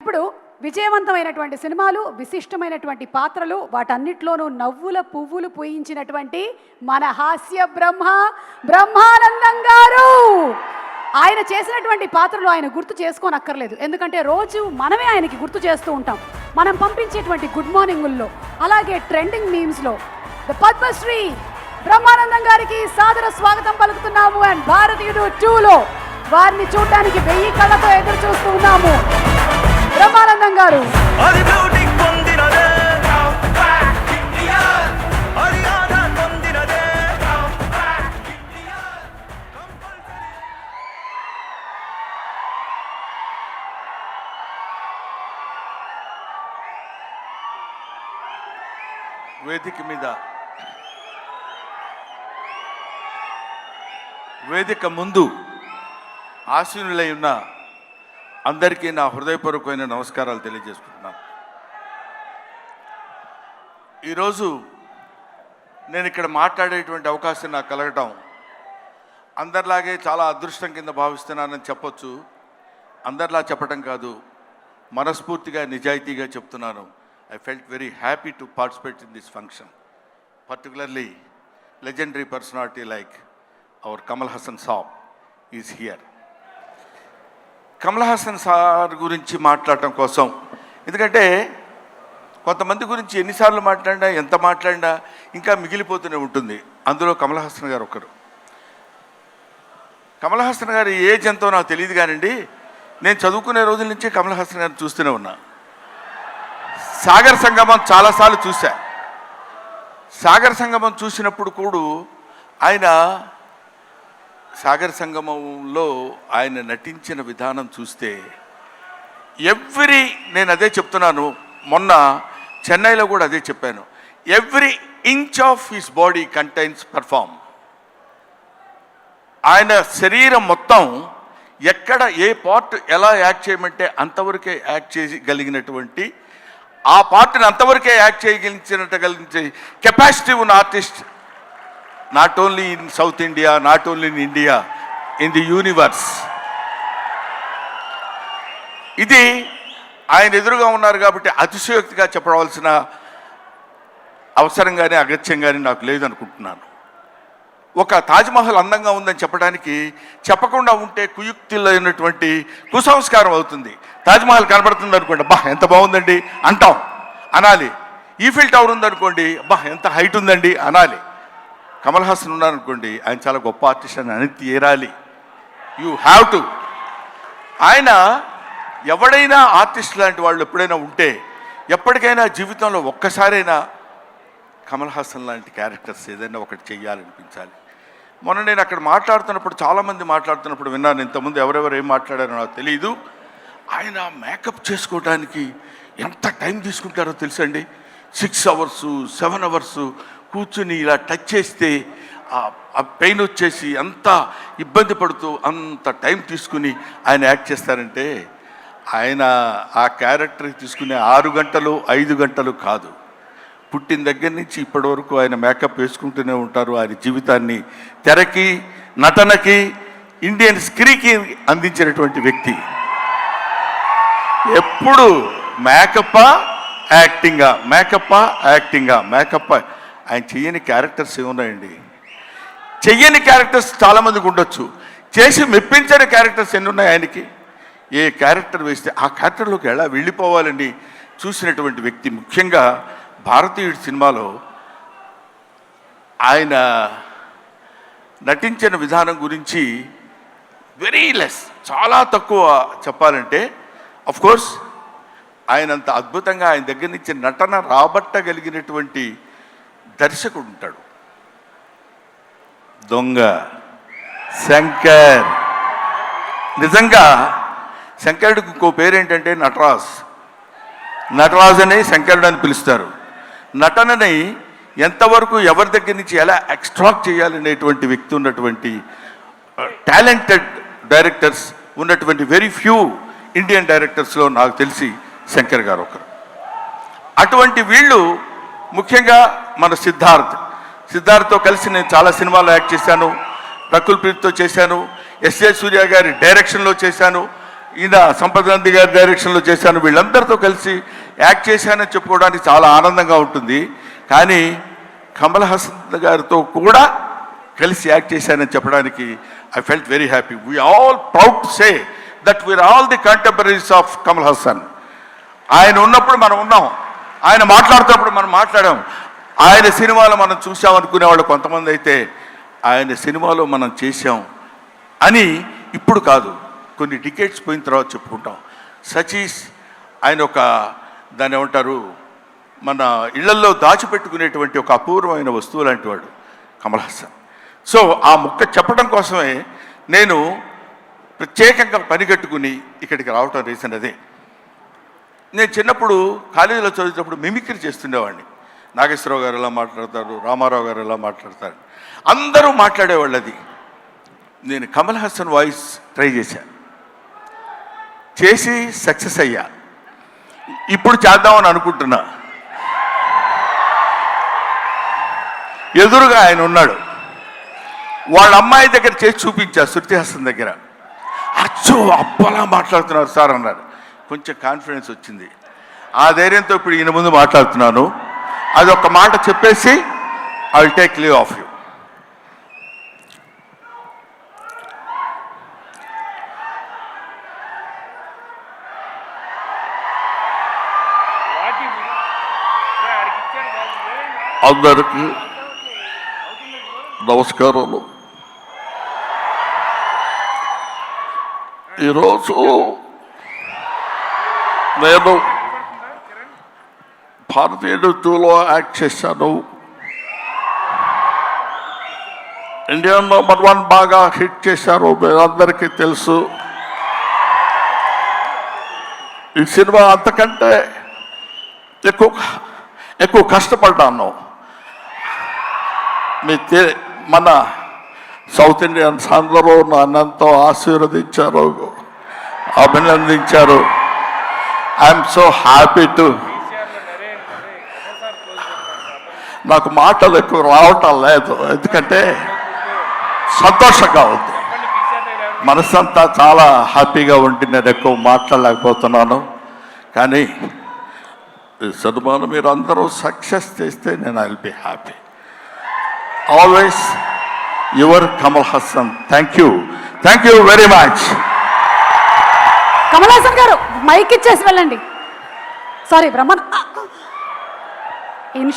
ఇప్పుడు విజయవంతమైనటువంటి సినిమాలు, విశిష్టమైనటువంటి పాత్రలు, వాటన్నిటిలోనూ నవ్వుల పువ్వులు పూయించినటువంటి మన హాస్య బ్రహ్మానందం గారు. ఆయన చేసినటువంటి పాత్రలు ఆయన గుర్తు చేసుకోనక్కర్లేదు, ఎందుకంటే రోజు మనమే ఆయనకి గుర్తు చేస్తూ ఉంటాం. మనం పంపించేటువంటి గుడ్ మార్నింగుల్లో, అలాగే ట్రెండింగ్ మీమ్స్లో పద్మశ్రీ బ్రహ్మానందం గారికి సాదర స్వాగతం పలుకుతున్నాము. అండ్ భారతీయుడు 2లో వారిని చూడడానికి 1000 కళ్ళతో ఎదురు చూస్తూ ఉన్నాము. బ్రహ్మానందం గారు వేదిక ముందు ఆశీనులై ఉన్న అందరికీ నా హృదయపూర్వకమైన నమస్కారాలు తెలియజేసుకుంటున్నాను. ఈరోజు నేను ఇక్కడ మాట్లాడేటువంటి అవకాశం నాకు కలగటం అందరిలాగే చాలా అదృష్టం కింద భావిస్తున్నానని చెప్పొచ్చు. అందరిలా చెప్పటం కాదు, మనస్ఫూర్తిగా నిజాయితీగా చెప్తున్నాను. I felt very happy to participate in this function, particularly legendary personality like our Kamal Haasan Saab is here. Kamal Haasan sir గురించి మాట్లాడటం కోసం, ఎందుకంటే కొంతమంది గురించి ఎన్నిసార్లు మాట్లాడినా, ఎంత మాట్లాడినా ఇంకా మిగిలిపోతూనే ఉంటుంది. అందులో కమల్ హాసన్ గారు ఒకరు. కమల్ హాసన్ గారి ఏజ్ ఎంతో నాకు తెలియదు కానండి, నేను చదువుకునే రోజుల నుంచి కమల్ హాసన్ గారిని చూస్తూనే ఉన్నా. సాగర్ సంగమం చాలాసార్లు చూశా. సాగర్ సంగమం చూసినప్పుడు కూడా ఆయన సంగమంలో ఆయన నటించిన విధానం చూస్తే నేను అదే చెప్తున్నాను, మొన్న చెన్నైలో కూడా అదే చెప్పాను, every inch of his body contains perform. ఆయన శరీరం మొత్తం ఎక్కడ ఏ పార్ట్ ఎలా యాక్ట్ చేయమంటే అంతవరకే యాక్ట్ చేయగలిగినటువంటి, ఆ పార్ట్ని అంతవరకే యాక్ట్ చేయగలిగించే కెపాసిటీ ఉన్న artist, not only in south India, not only in India, in the universe. ఇది ఆయన ఎదురుగా ఉన్నారు కాబట్టి అతిశయోక్తిగా చెప్పవలసిన అవసరం కానీ అగత్యం కానీ నాకు లేదనుకుంటున్నాను. ఒక తాజ్మహల్ అందంగా ఉందని చెప్పడానికి చెప్పకుండా ఉంటే కుయుక్తిలైనటువంటి కుసంస్కారం అవుతుంది. తాజ్మహల్ కనబడుతుంది అనుకోండి, అబ్బా ఎంత బాగుందండి అంటాం, అనాలి. ఈఫిల్ టవర్ ఉందనుకోండి, అబ్బా ఎంత హైట్ ఉందండి అనాలి. కమల్ హాసన్ ఉన్నారనుకోండి, ఆయన చాలా గొప్ప ఆర్టిస్ట్ అని అని తీరాలి. You have to. ఆయన ఎవడైనా ఆర్టిస్ట్ లాంటి వాళ్ళు ఎప్పుడైనా ఉంటే, ఎప్పటికైనా జీవితంలో ఒక్కసారైనా కమల్ హాసన్ లాంటి క్యారెక్టర్స్ ఏదైనా ఒకటి చెయ్యాలనిపించాలి. మొన్న నేను అక్కడ మాట్లాడుతున్నప్పుడు, చాలామంది మాట్లాడుతున్నప్పుడు విన్నాను, ఇంతకుముందు ఎవరెవరు ఏం మాట్లాడారో నాకు తెలియదు. ఆయన మేకప్ చేసుకోవడానికి ఎంత టైం తీసుకుంటారో తెలుసండి. 6 hours 7 hours కూర్చుని ఇలా టచ్ చేస్తే ఆ పెయిన్ వచ్చేసి అంత ఇబ్బంది పడుతూ అంత టైం తీసుకుని ఆయన యాక్ట్ చేస్తారంటే, ఆయన ఆ క్యారెక్టర్కి తీసుకునే 6 గంటలు 5 గంటలు కాదు, పుట్టిన దగ్గర నుంచి ఇప్పటి వరకు ఆయన మేకప్ వేసుకుంటూనే ఉంటారు. ఆయన జీవితాన్ని తెరకి, నటనకి, ఇండియన్ స్క్రీన్కి అందించినటువంటి వ్యక్తి. ఎప్పుడు మేకప్పా యాక్టింగా, మేకప్పా యాక్టింగా, మేకప్. ఆయన చెయ్యని క్యారెక్టర్స్ ఏమున్నాయండి? చెయ్యని క్యారెక్టర్స్ చాలామందికి ఉండొచ్చు, చేసి మెప్పించని క్యారెక్టర్స్ ఎన్ని ఉన్నాయి ఆయనకి. ఏ క్యారెక్టర్ వేస్తే ఆ క్యారెక్టర్లోకి ఎలా వెళ్ళిపోవాలని చూసినటువంటి వ్యక్తి. ముఖ్యంగా భారతీయుడు సినిమాలో ఆయన నటించిన విధానం గురించి వెరీ లెస్, చాలా తక్కువ చెప్పాలంటే. అఫ్కోర్స్ ఆయనంత అద్భుతంగా ఆయన దగ్గర నుంచి నటన రాబట్టగలిగినటువంటి దర్శకుడు ఉంటాడు. దొంగ శంకర్. నిజంగా శంకరుడికి ఇంకో పేరేంటంటే నటరాజ్ అని శంకరుడు అని పిలుస్తారు. నటనని ఎంతవరకు ఎవరి దగ్గర నుంచి ఎలా ఎక్స్ట్రాక్ట్ చేయాలనేటువంటి వ్యక్తి ఉన్నటువంటి టాలెంటెడ్ డైరెక్టర్స్ ఉన్నటువంటి వెరీ ఫ్యూ ఇండియన్ డైరెక్టర్స్లో నాకు తెలిసి శంకర్ గారు ఒకరు. అటువంటి వీళ్ళు ముఖ్యంగా మన సిద్ధార్థ్తో కలిసి నేను చాలా సినిమాల్లో యాక్ట్ చేశాను. రకుల్ ప్రీత్తో చేశాను, ఎస్ఏ సూర్య గారి డైరెక్షన్లో చేశాను. ఈయన సంపత్ గాంధీ గారి డైరెక్షన్లో చేశాను, వీళ్ళందరితో కలిసి యాక్ట్ చేశానని చెప్పుకోవడానికి చాలా ఆనందంగా ఉంటుంది. కానీ కమల్ హాసన్ గారితో కూడా కలిసి యాక్ట్ చేశానని చెప్పడానికి I felt very happy. We all proud to say that we are all the contemporaries of Kamal Haasan. ఆయన ఉన్నప్పుడు మనం ఉన్నాం, ఆయన మాట్లాడుతున్నప్పుడు మనం మాట్లాడాం. ఆయన సినిమాలో మనం చూసాం అనుకునేవాళ్ళు కొంతమంది అయితే ఆయన సినిమాలో మనం చేశాం అని ఇప్పుడు కాదు, కొన్ని డికేట్స్ పోయిన తర్వాత చెప్పుకుంటాం. సచీస్ ఆయన ఒక దాన్ని ఏమంటారు, మన ఇళ్లల్లో దాచిపెట్టుకునేటువంటి ఒక అపూర్వమైన వస్తువు లాంటి వాడు కమల్ హాసన్. సో ఆ ముక్క చెప్పడం కోసమే నేను ప్రత్యేకంగా పనిగట్టుకుని ఇక్కడికి రావటం రీజన్ అదే. నేను చిన్నప్పుడు కాలేజీలో చదివేటప్పుడు మిమిక్రీ చేస్తుండేవాడిని. నాగేశ్వరరావు గారు ఎలా మాట్లాడతారు, రామారావు గారు ఎలా మాట్లాడతారు, అందరూ మాట్లాడేవాళ్ళు. అది నేను కమల్ హాసన్ వాయిస్ ట్రై చేసి సక్సెస్ అయ్యా. ఇప్పుడు చేద్దామని అనుకుంటున్నా. ఎదురుగా ఆయన ఉన్నాడు, వాళ్ళ అమ్మాయి దగ్గర చేసి చూపించా, శృతి హాసన్ దగ్గర. అచ్చో అప్పలా మాట్లాడుతున్నారు సార్ అన్నారు. కొంచెం కాన్ఫిడెన్స్ వచ్చింది. ఆ ధైర్యంతో ఇప్పుడు ఈయన ముందు మాట్లాడుతున్నాను. అది ఒక మాట చెప్పేసి I will take leave of you. అందరికీ నమస్కారాలు. ఈరోజు నేను భారతీయ నృత్యంలో యాక్ట్ చేశాను. ఇండియా #1 బాగా హిట్ చేశారు, మీరందరికీ తెలుసు. ఈ సినిమా అంతకంటే ఎక్కువ కష్టపడ్డాను. మన సౌత్ ఇండియన్స్ అందరూ నన్నంతో ఆశీర్వదించారు, అభినందించారు. I'm so happy to. నాకు మాటలు ఎక్కువ రావటం లేదు, ఎందుకంటే సంతోషంగా ఉంది, మనసంతా చాలా హ్యాపీగా ఉండి నేను ఎక్కువ మాట్లాడలేకపోతున్నాను. కానీ ఈ సినిమాను మీరు అందరూ సక్సెస్ చేస్తే నేను I will be happy. Always your Kamal Haasan. Thank you very much. Kamal Haasan గారు మైక్ ఇచ్చేసి వెళ్ళండి. సారీ బ్రహ్మన్